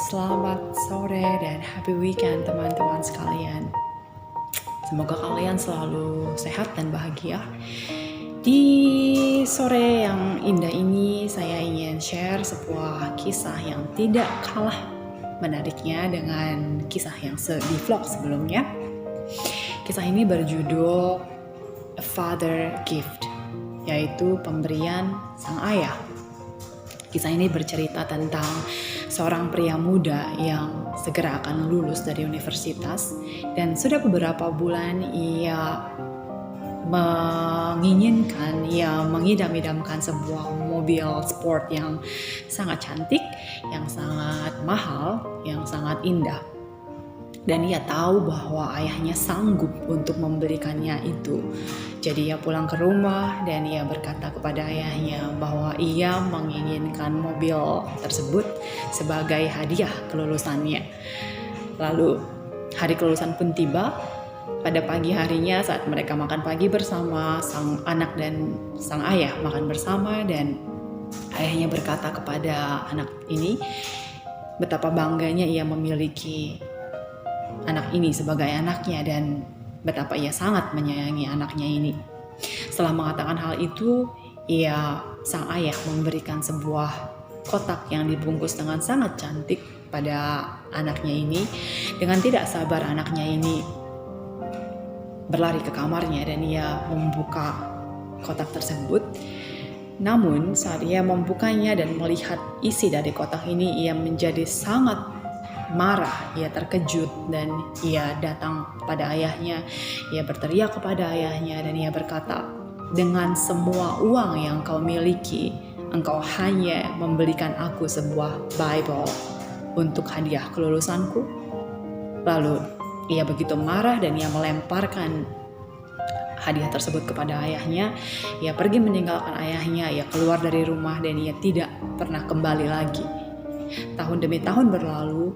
Selamat sore dan happy weekend teman-teman sekalian. Semoga kalian selalu sehat dan bahagia. Di sore yang indah ini saya ingin share sebuah kisah yang tidak kalah menariknya dengan kisah yang di vlog sebelumnya. Kisah ini berjudul A Father Gift, yaitu pemberian sang ayah. Kisah ini bercerita tentang seorang pria muda yang segera akan lulus dari universitas dan sudah beberapa bulan ia mengidam-idamkan sebuah mobil sport yang sangat cantik, yang sangat mahal, yang sangat indah. Dan ia tahu bahwa ayahnya sanggup untuk membelikannya itu. Jadi ia pulang ke rumah dan ia berkata kepada ayahnya bahwa ia menginginkan mobil tersebut sebagai hadiah kelulusannya. Lalu hari kelulusan pun tiba. Pada pagi harinya saat mereka makan pagi bersama, sang anak dan sang ayah makan bersama, dan ayahnya berkata kepada anak ini betapa bangganya ia memiliki anak ini sebagai anaknya dan betapa ia sangat menyayangi anaknya ini. Setelah mengatakan hal itu, sang ayah memberikan sebuah kotak yang dibungkus dengan sangat cantik pada anaknya ini. Dengan tidak sabar anaknya ini berlari ke kamarnya dan ia membuka kotak tersebut. Namun saat ia membukanya dan melihat isi dari kotak ini, ia menjadi sangat marah, ia terkejut dan ia datang pada ayahnya. Ia berteriak kepada ayahnya dan ia berkata, "Dengan semua uang yang kau miliki, engkau hanya membelikan aku sebuah Bible untuk hadiah kelulusanku?" Lalu ia begitu marah dan ia melemparkan hadiah tersebut kepada ayahnya. Ia pergi meninggalkan ayahnya, ia keluar dari rumah dan ia tidak pernah kembali lagi. Tahun demi tahun berlalu,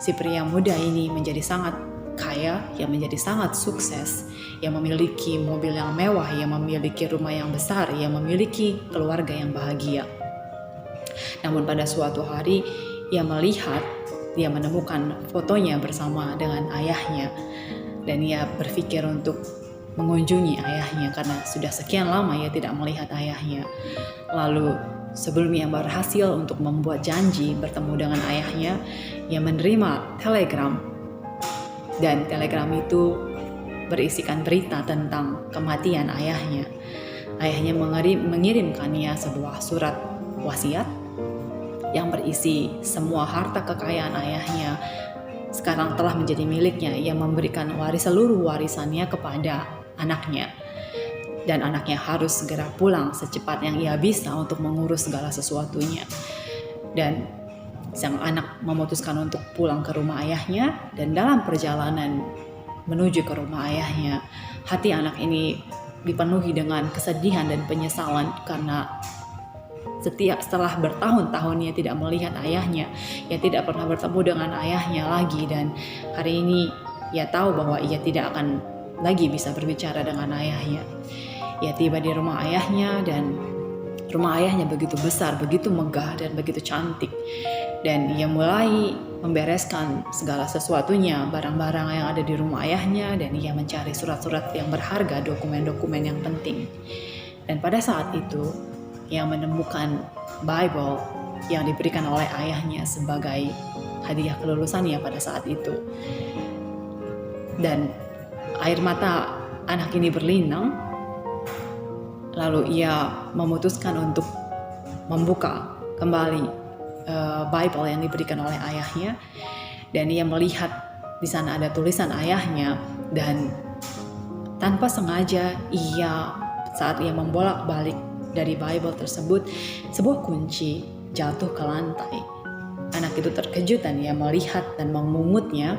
si pria muda ini menjadi sangat kaya, ia menjadi sangat sukses, ia memiliki mobil yang mewah, ia memiliki rumah yang besar, ia memiliki keluarga yang bahagia. Namun pada suatu hari ia menemukan fotonya bersama dengan ayahnya dan ia berpikir untuk mengunjungi ayahnya karena sudah sekian lama ia tidak melihat ayahnya. Lalu sebelum ia berhasil untuk membuat janji bertemu dengan ayahnya, ia menerima telegram, dan telegram itu berisikan berita tentang kematian ayahnya. Ayahnya mengirimkannya sebuah surat wasiat yang berisi semua harta kekayaan ayahnya sekarang telah menjadi miliknya. Ia memberikan seluruh warisannya kepada anaknya, dan anaknya harus segera pulang secepat yang ia bisa untuk mengurus segala sesuatunya. Dan sang anak memutuskan untuk pulang ke rumah ayahnya, dan dalam perjalanan menuju ke rumah ayahnya, hati anak ini dipenuhi dengan kesedihan dan penyesalan karena setelah bertahun-tahun ia tidak melihat ayahnya, ia tidak pernah bertemu dengan ayahnya lagi, dan hari ini ia tahu bahwa ia tidak akan lagi bisa berbicara dengan ayahnya. Ia tiba di rumah ayahnya dan rumah ayahnya begitu besar, begitu megah dan begitu cantik. Dan ia mulai membereskan segala sesuatunya, barang-barang yang ada di rumah ayahnya, dan ia mencari surat-surat yang berharga, dokumen-dokumen yang penting. Dan pada saat itu ia menemukan Bible yang diberikan oleh ayahnya sebagai hadiah kelulusannya pada saat itu. Dan air mata anak ini berlinang. Lalu ia memutuskan untuk membuka kembali Bible yang diberikan oleh ayahnya, dan ia melihat di sana ada tulisan ayahnya, dan tanpa sengaja saat ia membolak-balik dari Bible tersebut, sebuah kunci jatuh ke lantai. Anak itu terkejut dan ia melihat dan memungutnya.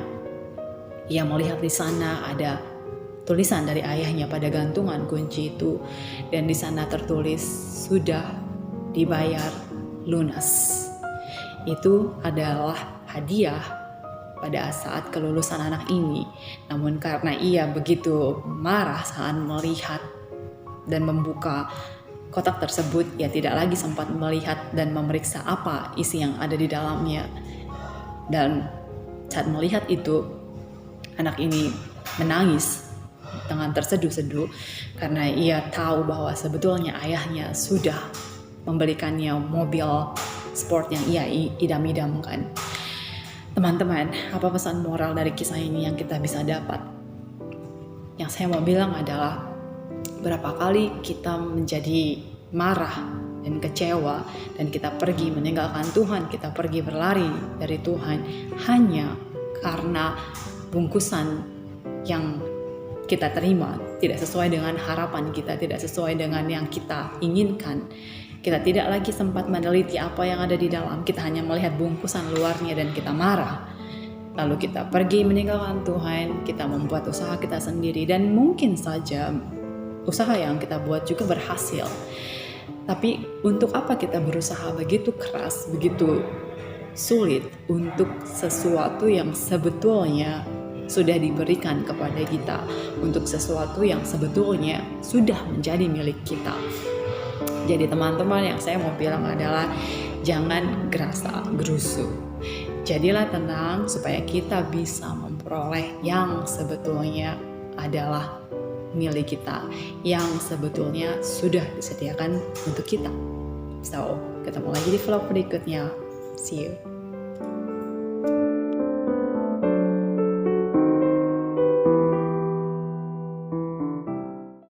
Ia melihat di sana ada tulisan dari ayahnya pada gantungan kunci itu, dan di sana tertulis sudah dibayar lunas. Itu adalah hadiah pada saat kelulusan anak ini. Namun karena ia begitu marah saat melihat dan membuka kotak tersebut, ia tidak lagi sempat melihat dan memeriksa apa isi yang ada di dalamnya. Dan saat melihat itu, anak ini menangis dengan terseduh-seduh karena ia tahu bahwa sebetulnya ayahnya sudah membelikannya mobil sport yang ia idam-idamkan. Teman-teman, apa pesan moral dari kisah ini yang kita bisa dapat? Yang saya mau bilang adalah, berapa kali kita menjadi marah dan kecewa dan kita pergi meninggalkan Tuhan, kita pergi berlari dari Tuhan hanya karena bungkusan yang kita terima tidak sesuai dengan harapan kita, tidak sesuai dengan yang kita inginkan. Kita tidak lagi sempat meneliti apa yang ada di dalam, kita hanya melihat bungkusan luarnya dan kita marah. Lalu kita pergi meninggalkan Tuhan, kita membuat usaha kita sendiri, dan mungkin saja usaha yang kita buat juga berhasil. Tapi untuk apa kita berusaha begitu keras, begitu sulit untuk sesuatu yang sebetulnya sudah diberikan kepada kita, untuk sesuatu yang sebetulnya sudah menjadi milik kita. Jadi teman-teman, yang saya mau bilang adalah jangan gerasa gerusu. Jadilah tenang supaya kita bisa memperoleh yang sebetulnya adalah milik kita, yang sebetulnya sudah disediakan untuk kita. So, ketemu lagi di vlog berikutnya. See you.